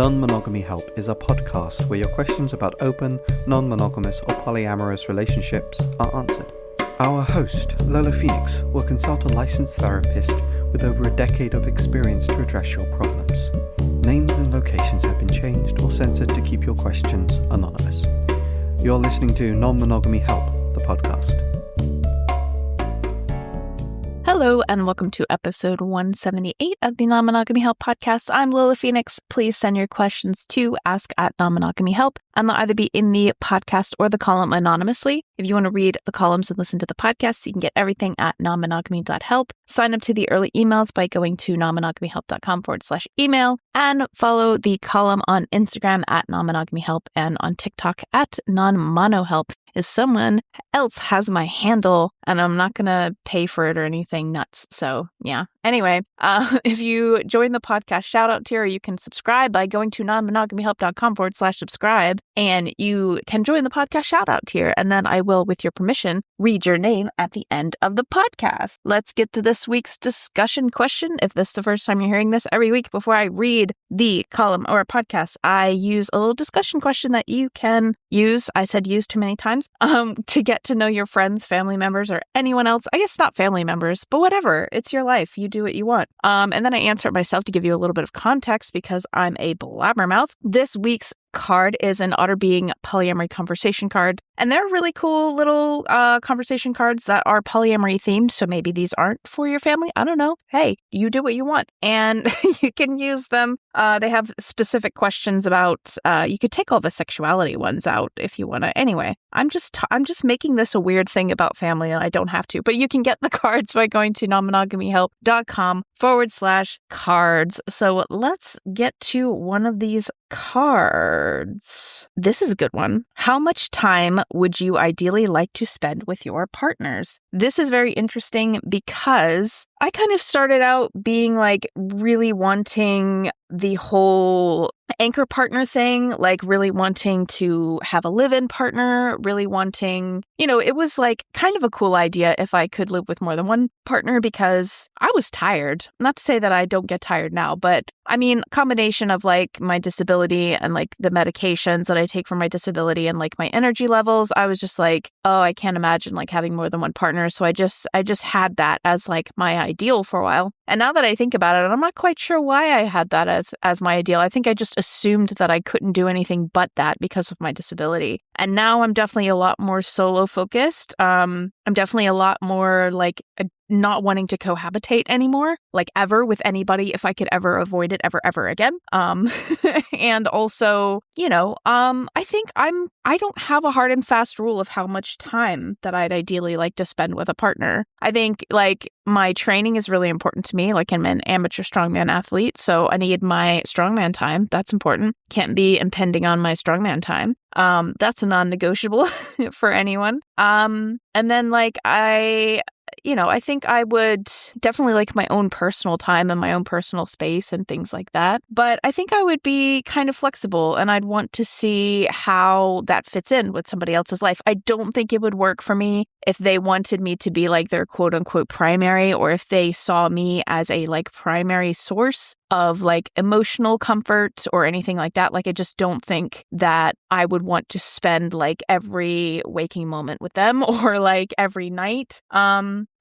Non-Monogamy Help is a podcast where your questions about open, non-monogamous or polyamorous relationships are answered. Our host, Lola Phoenix, will consult a licensed therapist with over a decade of experience to address your problems. Names and locations have been changed or censored to keep your questions anonymous. You're listening to Non-Monogamy Help, the podcast. Hello, and welcome to episode 178 of the Non-Monogamy Help podcast. I'm Lola Phoenix. Please send your questions to ask@nonmonogamyhelp, and they'll either be in the podcast or the column anonymously. If you want to read the columns and listen to the podcast, you can get everything at nonmonogamy.help. Sign up to the early emails by going to nonmonogamyhelp.com/email, and follow the column on Instagram at nonmonogamyhelp and on TikTok at nonmonohelp. Is someone else has my handle, and I'm not going to pay for it or anything nuts. So yeah. Anyway, if you join the podcast shout out tier, you can subscribe by going to nonmonogamyhelp.com/subscribe, and you can join the podcast shout out tier. And then I will, with your permission, read your name at the end of the podcast. Let's get to this week's discussion question. If this is the first time you're hearing this, every week before I read the column or podcast, I use a little discussion question that you can use. I said use too many times. To get to know your friends, family members, or anyone else. I guess not family members, but whatever. It's your life. You do what you want. And then I answer it myself to give you a little bit of context because I'm a blabbermouth. This week's card is an Otter Being polyamory conversation card, and they're really cool little conversation cards that are polyamory themed, so maybe these aren't for your family. I don't know. Hey, you do what you want, and you can use them. They have specific questions about you could take all the sexuality ones out if you want to. Anyway, I'm just making this a weird thing about family, and I don't have to, but you can get the cards by going to nonmonogamyhelp.com/cards. So let's get to one of these cards. This is a good one. How much time would you ideally like to spend with your partners? This is very interesting because I kind of started out being like really wanting the whole anchor partner thing, like really wanting to have a live-in partner, really wanting, it was like kind of a cool idea if I could live with more than one partner because I was tired. Not to say that I don't get tired now, but I mean, combination of like my disability and like the medications that I take for my disability and like my energy levels, I was just like, oh, I can't imagine like having more than one partner. So I just had that as like my ideal for a while. And now that I think about it, I'm not quite sure why I had that as my ideal. I think I just assumed that I couldn't do anything but that because of my disability. And now I'm definitely a lot more solo focused. I'm definitely a lot more like not wanting to cohabitate anymore, like ever with anybody if I could ever avoid it ever again. And also, I think I don't have a hard and fast rule of how much time that I'd ideally like to spend with a partner. I think like my training is really important to me. Like I'm an amateur strongman athlete, so I need my strongman time. That's important. Can't be impending on my strongman time. That's a non-negotiable for anyone. And then like I think I would definitely like my own personal time and my own personal space and things like that. But I think I would be kind of flexible and I'd want to see how that fits in with somebody else's life. I don't think it would work for me if they wanted me to be like their quote unquote primary, or if they saw me as a like primary source of like emotional comfort or anything like that. Like I just don't think that I would want to spend like every waking moment with them or like every night.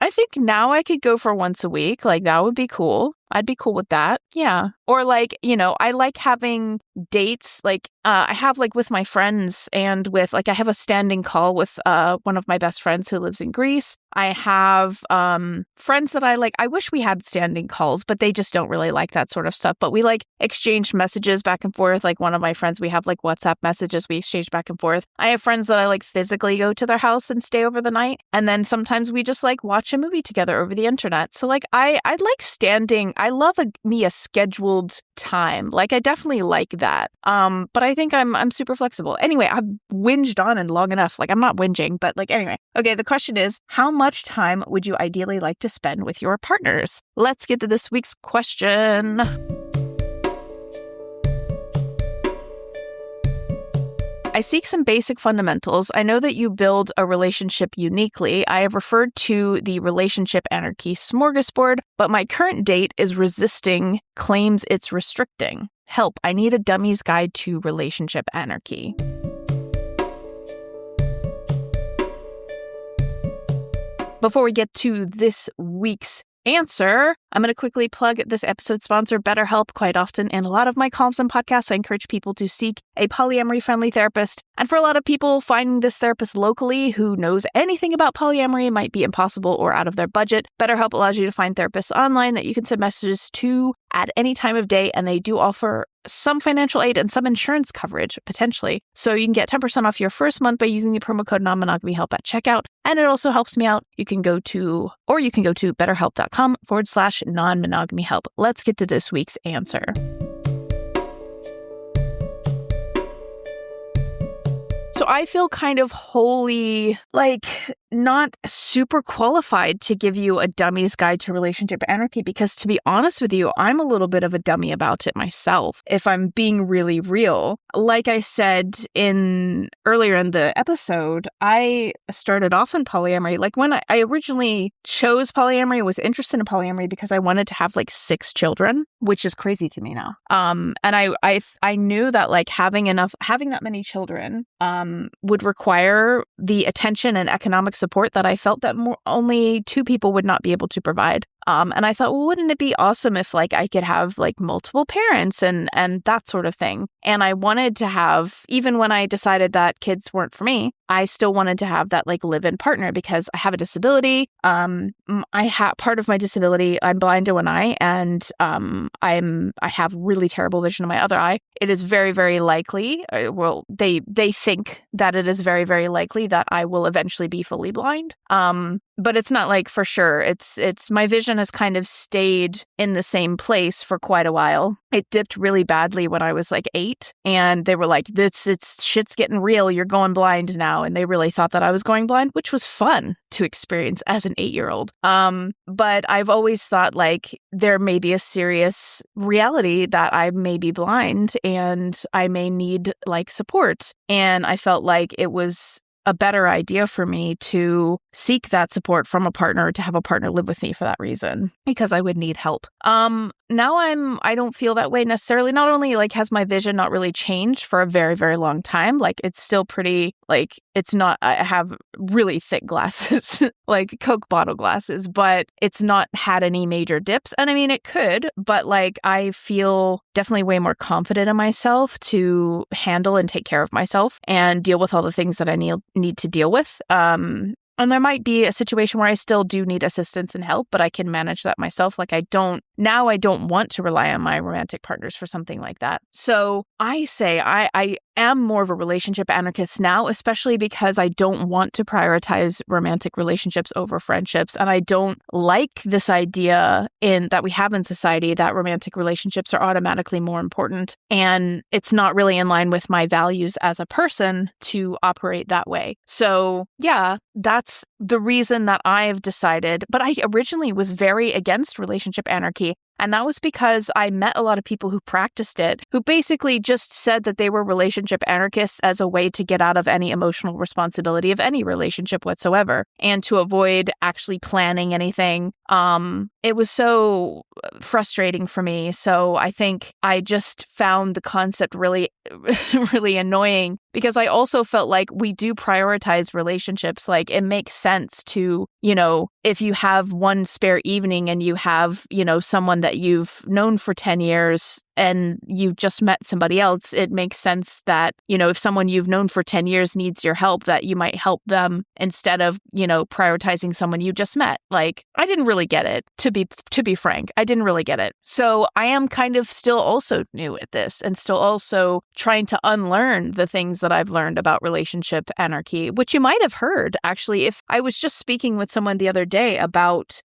I think now I could go for once a week. Like that would be cool. I'd be cool with that. Yeah. Or like, I like having dates. Like I have like with my friends and with like I have a standing call with one of my best friends who lives in Greece. I have friends that I like. I wish we had standing calls, but they just don't really like that sort of stuff. But we like exchange messages back and forth. Like one of my friends, we have like WhatsApp messages we exchange back and forth. I have friends that I like physically go to their house and stay over the night. And then sometimes we just like watch a movie together over the internet. So like I like standing. I love a scheduled time. Like I definitely like that. But I think I'm super flexible. Anyway, I've whinged on and long enough. Like I'm not whinging, but like anyway. Okay, the question is, how much time would you ideally like to spend with your partners? Let's get to this week's question. I seek some basic fundamentals. I know that you build a relationship uniquely. I have referred to the relationship anarchy smorgasbord, but my current date is resisting claims it's restricting. help. I need a dummy's guide to relationship anarchy. Before we get to this week's answer, I'm going to quickly plug this episode's sponsor, BetterHelp. Quite often in a lot of my columns and podcasts, I encourage people to seek a polyamory-friendly therapist. And for a lot of people, finding this therapist locally who knows anything about polyamory might be impossible or out of their budget. BetterHelp allows you to find therapists online that you can send messages to at any time of day, and they do offer some financial aid and some insurance coverage, potentially. So you can get 10% off your first month by using the promo code Non-Monogamy Help at checkout. And it also helps me out. You can go to betterhelp.com/non-monogamy help. Let's get to this week's answer. So I feel kind of wholly, not super qualified to give you a dummy's guide to relationship anarchy because, to be honest with you, I'm a little bit of a dummy about it myself, if I'm being really real. Like I said earlier in the episode, I started off in polyamory. Like when I originally chose polyamory, was interested in polyamory because I wanted to have 6 children, which is crazy to me now. And I knew that having that many children would require the attention and economic support that I felt that only 2 people would not be able to provide. And I thought, well, wouldn't it be awesome if I could have multiple parents and that sort of thing? And I wanted to have, even when I decided that kids weren't for me, I still wanted to have that live-in partner because I have a disability. Part of my disability, I'm blind in one eye, and I have really terrible vision in my other eye. It is very, very likely. They think that it is very, very likely that I will eventually be fully blind. But it's not for sure. It's my vision has kind of stayed in the same place for quite a while. It dipped really badly when I was 8, and they were like, shit's getting real. You're going blind now. And they really thought that I was going blind, which was fun to experience as an 8-year-old. But I've always thought there may be a serious reality that I may be blind and I may need support. And I felt like it was a better idea for me to seek that support from a partner, to have a partner live with me for that reason, because I would need help. Now I don't feel that way necessarily. Not only has my vision not really changed for a very, very long time, it's still pretty, it's not, I have really thick glasses, Coke bottle glasses, but it's not had any major dips. And I mean, it could, but I feel definitely way more confident in myself to handle and take care of myself and deal with all the things that I need to deal with. And there might be a situation where I still do need assistance and help, but I can manage that myself. I don't want to rely on my romantic partners for something like that. So I say I am more of a relationship anarchist now, especially because I don't want to prioritize romantic relationships over friendships. And I don't like this idea that we have in society that romantic relationships are automatically more important. And it's not really in line with my values as a person to operate that way. So yeah, that's the reason that I've decided. But I originally was very against relationship anarchy. And that was because I met a lot of people who practiced it, who basically just said that they were relationship anarchists as a way to get out of any emotional responsibility of any relationship whatsoever and to avoid actually planning anything. It was so frustrating for me. So I think I just found the concept really, really annoying because I also felt like we do prioritize relationships. It makes sense to, if you have one spare evening and you have, someone that you've known for 10 years and you just met somebody else, it makes sense that, if someone you've known for 10 years needs your help, that you might help them instead of, prioritizing someone you just met. I didn't really get it, to be frank. I didn't really get it. So I am kind of still also new at this and still also trying to unlearn the things that I've learned about relationship anarchy, which you might have heard, actually. If I was just speaking with someone the other day about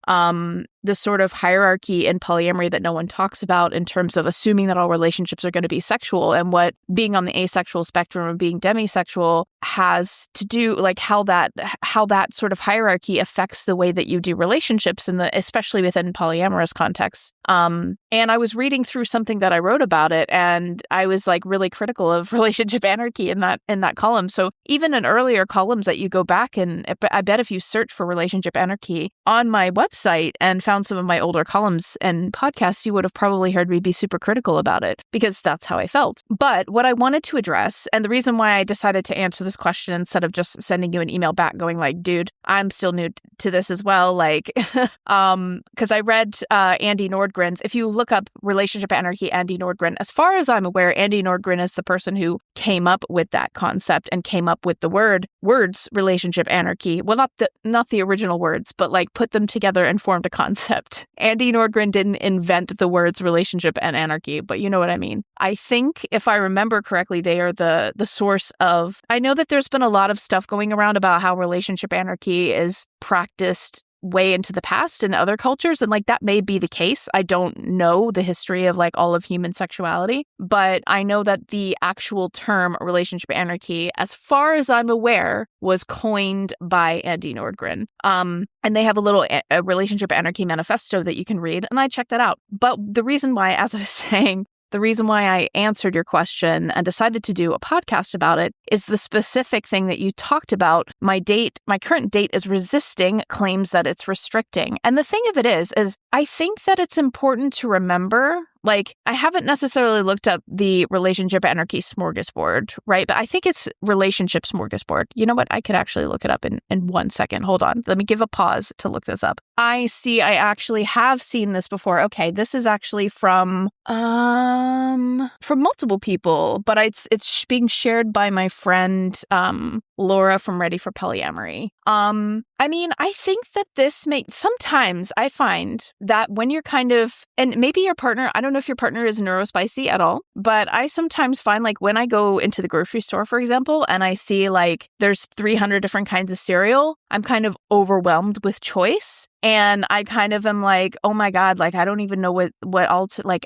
the sort of hierarchy in polyamory that no one talks about in terms of assuming that all relationships are going to be sexual and what being on the asexual spectrum or being demisexual has to do, how that sort of hierarchy affects the way that you do relationships especially within polyamorous contexts. And I was reading through something that I wrote about it, and I was really critical of relationship anarchy in that column. So even in earlier columns that you go back and I bet if you search for relationship anarchy on my website and found found some of my older columns and podcasts, you would have probably heard me be super critical about it because that's how I felt. But what I wanted to address, and the reason why I decided to answer this question instead of just sending you an email back going like, dude, I'm still new to this as well. Like, because I read Andy Nordgren's, if you look up Relationship Anarchy, Andy Nordgren, as far as I'm aware, Andy Nordgren is the person who came up with that concept and came up with the words relationship anarchy. Well, not the original words, but like put them together and formed a concept. Andy Nordgren didn't invent the words relationship and anarchy, but you know what I mean. I think if I remember correctly, they are the source of, I know that there's been a lot of stuff going around about how relationship anarchy is practiced way into the past in other cultures. And like that may be the case. I don't know the history of like all of human sexuality, but I know that the actual term relationship anarchy, as far as I'm aware, was coined by Andy Nordgren. And they have a relationship anarchy manifesto that you can read, and I checked that out. But the reason why, as I was saying, the reason why I answered your question and decided to do a podcast about it is the specific thing that you talked about. My current date is resisting claims that it's restricting. And the thing of it is I think that it's important to remember, like, I haven't necessarily looked up the relationship anarchy smorgasbord, right? But I think it's relationship smorgasbord. You know what? I could actually look it up in 1 second. Hold on. Let me give a pause to look this up. I actually have seen this before. Okay, this is actually from multiple people, but it's being shared by my friend Laura from Ready for Polyamory. I mean, I think that sometimes I find that when you're kind of, and maybe your partner, I don't know if your partner is neurospicy at all, but I sometimes find like when I go into the grocery store, for example, and I see like there's 300 different kinds of cereal, I'm kind of overwhelmed with choice. And I kind of am like, oh my God, like, I don't even know what all to, like,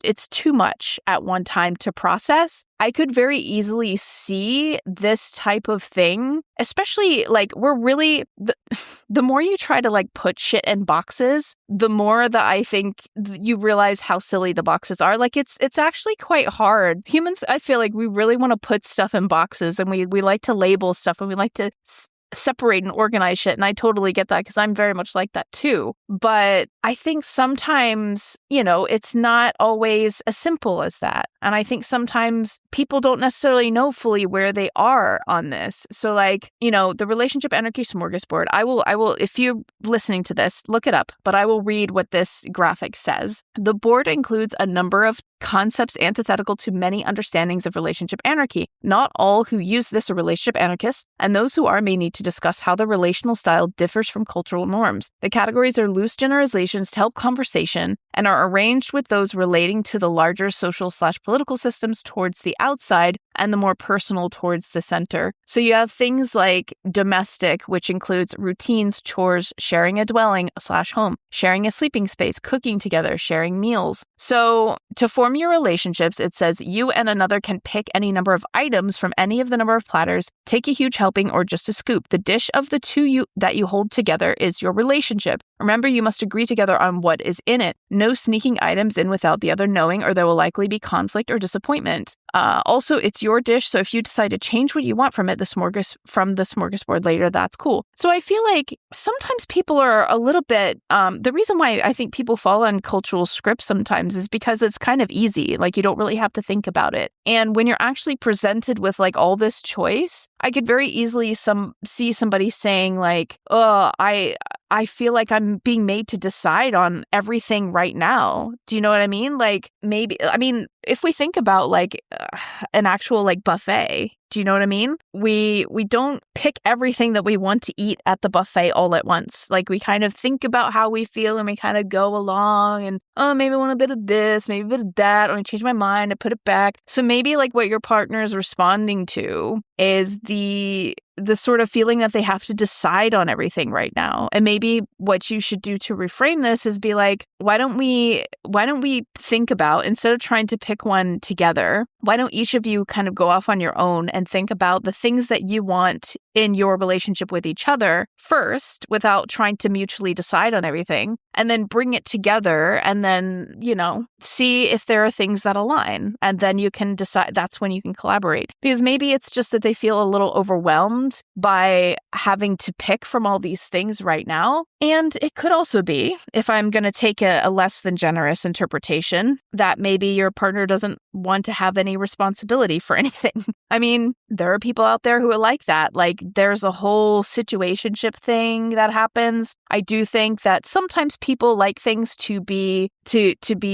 it's too much at one time to process. I could very easily see this type of thing, especially like the more you try to like put shit in boxes, the more that I think you realize how silly the boxes are. Like it's actually quite hard. Humans, I feel like we really want to put stuff in boxes, and we like to label stuff, and we like to separate and organize shit. And I totally get that because I'm very much like that too. But I think sometimes, it's not always as simple as that. And I think sometimes people don't necessarily know fully where they are on this. So like, the relationship anarchy smorgasbord, I will, if you're listening to this, look it up, but I will read what this graphic says. The board includes a number of concepts antithetical to many understandings of relationship anarchy. Not all who use this are relationship anarchists, and those who are may need to discuss how the relational style differs from cultural norms. The categories are loose generalizations to help conversation and are arranged with those relating to the larger social/political systems towards the outside and the more personal towards the center. So you have things like domestic, which includes routines, chores, sharing a dwelling/home, sharing a sleeping space, cooking together, sharing meals. So to form your relationships, it says you and another can pick any number of items from any of the number of platters, take a huge helping or just a scoop. The dish of the two that you hold together is your relationship. Remember, you must agree together on what is in it. No sneaking items in without the other knowing, or there will likely be conflict or disappointment. Also, it's your dish, so if you decide to change what you want from it, from the smorgasbord later, that's cool. So I feel like sometimes people are a little bit, the reason why I think people fall on cultural scripts sometimes is because it's kind of easy. Like you don't really have to think about it. And when you're actually presented with like all this choice, I could very easily see somebody saying like, oh, I feel like I'm being made to decide on everything right now. Do you know what I mean? Like if we think about like an actual like buffet, do you know what I mean? We don't pick everything that we want to eat at the buffet all at once. Like we kind of think about how we feel and we kind of go along and, oh, maybe I want a bit of this, maybe a bit of that, or I change my mind, I put it back. So maybe like what your partner is responding to is the sort of feeling that they have to decide on everything right now. And maybe what you should do to reframe this is be like, why don't we think about, instead of trying to pick one together, why don't each of you kind of go off on your own and think about the things that you want in your relationship with each other first, without trying to mutually decide on everything. and then bring it together and then, see if there are things that align. And then you can decide, that's when you can collaborate. Because maybe it's just that they feel a little overwhelmed by having to pick from all these things right now. And it could also be, if I'm going to take a less than generous interpretation, that maybe your partner doesn't want to have any responsibility for anything. I mean, there are people out there who are like that. Like, there's a whole situationship thing that happens. I do think that sometimes people like things to be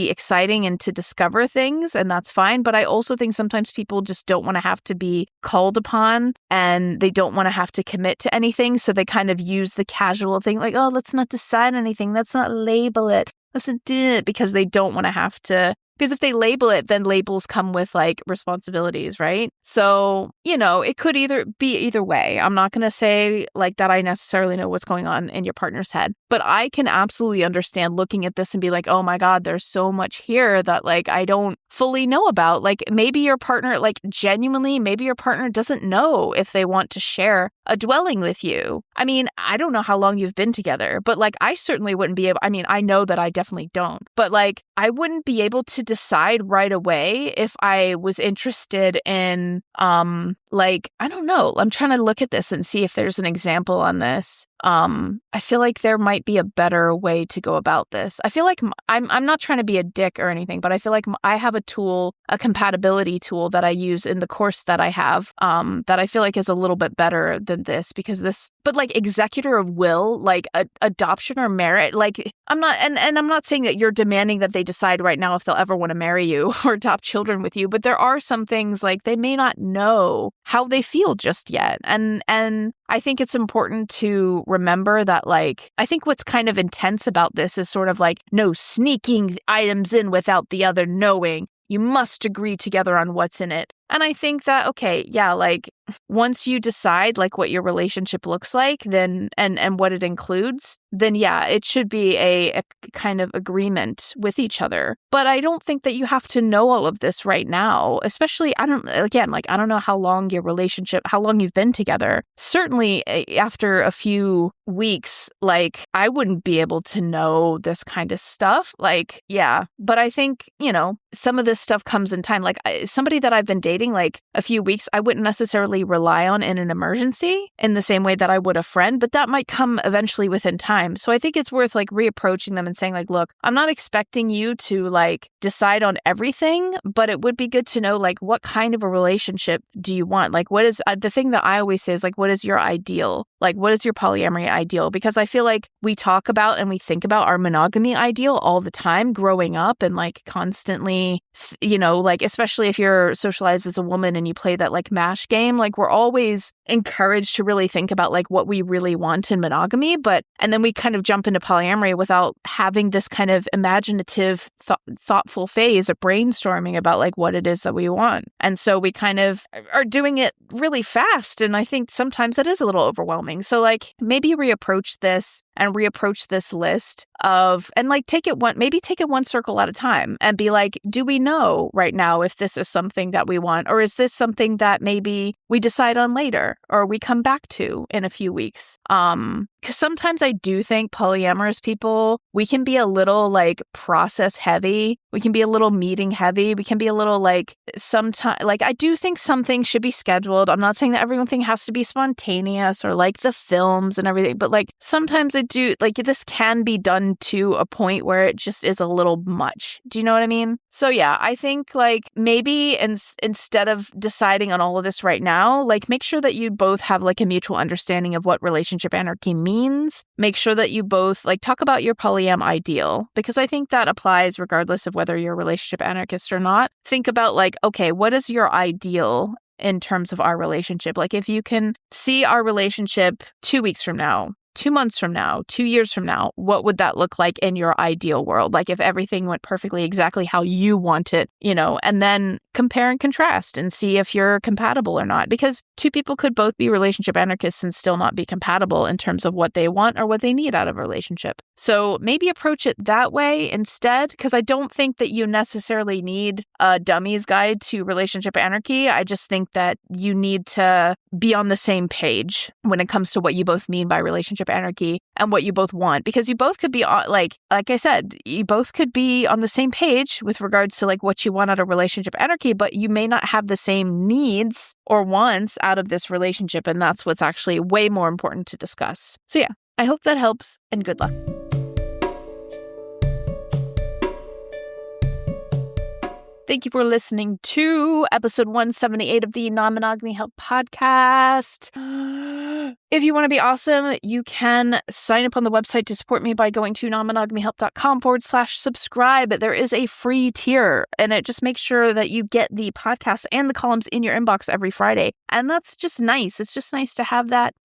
exciting and to discover things, and that's fine. But I also think sometimes people just don't want to have to be called upon, and they don't want to have to commit to anything. So they kind of use the casual thing, like, oh, let's not decide anything. Let's not label it. Let's not do it, because they don't want to have to. Because if they label it, then labels come with like responsibilities, right? So, it could be either way. I'm not going to say like that I necessarily know what's going on in your partner's head, but I can absolutely understand looking at this and be like, oh my God, there's so much here that like I don't fully know about. Like maybe your partner, like genuinely, maybe your partner doesn't know if they want to share a dwelling with you. I mean, I don't know how long you've been together, but like I certainly wouldn't be able, I know that I definitely don't, but like I wouldn't be able to decide right away if I was interested in, I don't know. I'm trying to look at this and see if there's an example on this. I feel like there might be a better way to go about this. I feel like I'm not trying to be a dick or anything, but I feel like I have a tool, a compatibility tool that I use in the course that I have, that I feel like is a little bit better than this, because but like executor of will, like adoption or marriage, like I'm not, and I'm not saying that you're demanding that they decide right now if they'll ever want to marry you or adopt children with you, but there are some things like they may not know how they feel just yet. And I think it's important to remember that, like, I think what's kind of intense about this is sort of like, no sneaking items in without the other knowing. You must agree together on what's in it. And I think that, okay, yeah, like once you decide like what your relationship looks like, then and what it includes, then yeah, it should be a kind of agreement with each other. But I don't think that you have to know all of this right now, especially, I don't know how long you've been together. Certainly after a few weeks, like I wouldn't be able to know this kind of stuff. Like, yeah, but I think, some of this stuff comes in time. Like somebody that I've been dating like a few weeks, I wouldn't necessarily rely on in an emergency in the same way that I would a friend, but that might come eventually within time. So I think it's worth like reapproaching them and saying like, look, I'm not expecting you to like decide on everything, but it would be good to know like what kind of a relationship do you want? Like what is the thing that I always say is like, what is your ideal? Like what is your polyamory ideal? Because I feel like we talk about and we think about our monogamy ideal all the time growing up and like constantly, like especially if you're socialized as a woman and you play that like MASH game, like we're always encouraged to really think about like what we really want in monogamy, and then we kind of jump into polyamory without having this kind of imaginative, thoughtful phase of brainstorming about like what it is that we want. And so we kind of are doing it really fast. And I think sometimes that is a little overwhelming. So like maybe reapproach this list of, and like take it one circle at a time and be like, do we know right now if this is something that we want, or is this something that maybe we decide on later or we come back to in a few weeks? Because sometimes I do think polyamorous people, we can be a little like process heavy. We can be a little meeting heavy. We can be a little like sometimes, like I do think some things should be scheduled. I'm not saying that everything has to be spontaneous or like the films and everything, but like sometimes I do, like this can be done to a point where it just is a little much. Do you know what I mean? So yeah, I think like maybe instead of deciding on all of this right now, like make sure that you both have like a mutual understanding of what relationship anarchy means. Make sure that you both like talk about your polyam ideal, because I think that applies regardless of whether you're a relationship anarchist or not. Think about like, okay, what is your ideal in terms of our relationship? Like if you can see our relationship 2 weeks from now, 2 months from now, 2 years from now, what would that look like in your ideal world? Like if everything went perfectly exactly how you want it, and then compare and contrast and see if you're compatible or not. Because two people could both be relationship anarchists and still not be compatible in terms of what they want or what they need out of a relationship. So maybe approach it that way instead, because I don't think that you necessarily need a dummy's guide to relationship anarchy. I just think that you need to be on the same page when it comes to what you both mean by relationship relationship anarchy and what you both want, because you both could be like I said, you both could be on the same page with regards to like what you want out of relationship anarchy, but you may not have the same needs or wants out of this relationship. And that's what's actually way more important to discuss. So yeah, I hope that helps, and good luck. Thank you for listening to episode 178 of the Non-Monogamy Help podcast. If you want to be awesome, you can sign up on the website to support me by going to nonmonogamyhelp.com/subscribe. There is a free tier, and it just makes sure that you get the podcast and the columns in your inbox every Friday. And that's just nice. It's just nice to have that.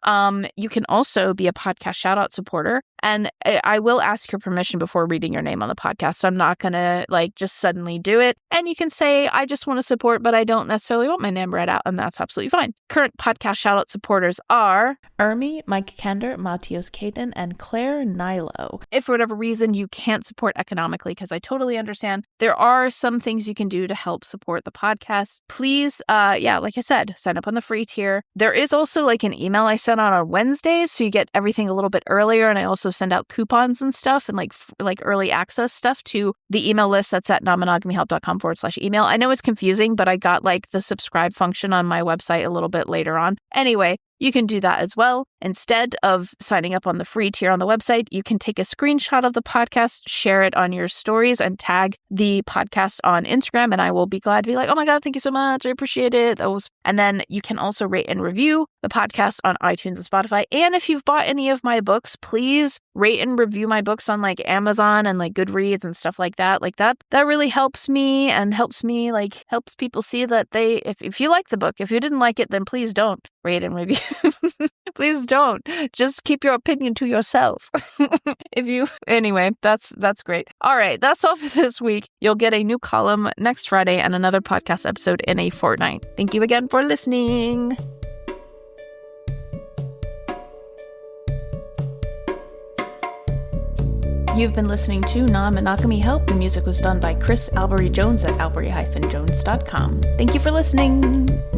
You can also be a podcast shout-out supporter. And I will ask your permission before reading your name on the podcast. So I'm not going to like just suddenly do it. And you can say, I just want to support, but I don't necessarily want my name read out. And that's absolutely fine. Current podcast shout-out supporters are Ermi, Mike Kander, Matios Caden, and Claire Nilo. If for whatever reason you can't support economically, because I totally understand, there are some things you can do to help support the podcast. Please, like I said, sign up on the free tier. There is also like an email I send out on Wednesdays, so you get everything a little bit earlier. And I also send out coupons and stuff and like early access stuff to the email list that's at nonmonogamyhelp.com/email. I know it's confusing, but I got like the subscribe function on my website a little bit later on. Anyway, you can do that as well. Instead of signing up on the free tier on the website, you can take a screenshot of the podcast, share it on your stories, and tag the podcast on Instagram. And I will be glad to be like, oh my God, thank you so much. I appreciate it. And then you can also rate and review the podcast on iTunes and Spotify. And if you've bought any of my books, please rate and review my books on like Amazon and like Goodreads and stuff like that. Like that really helps me and helps people see that if you like the book, if you didn't like it, then please don't rate and review. Please don't. Just keep your opinion to yourself. Anyway, that's great. All right, that's all for this week. You'll get a new column next Friday and another podcast episode in a fortnight. Thank you again for listening. You've been listening to Non-Monogamy Help. The music was done by Chris Albury Jones at albury-jones.com. Thank you for listening.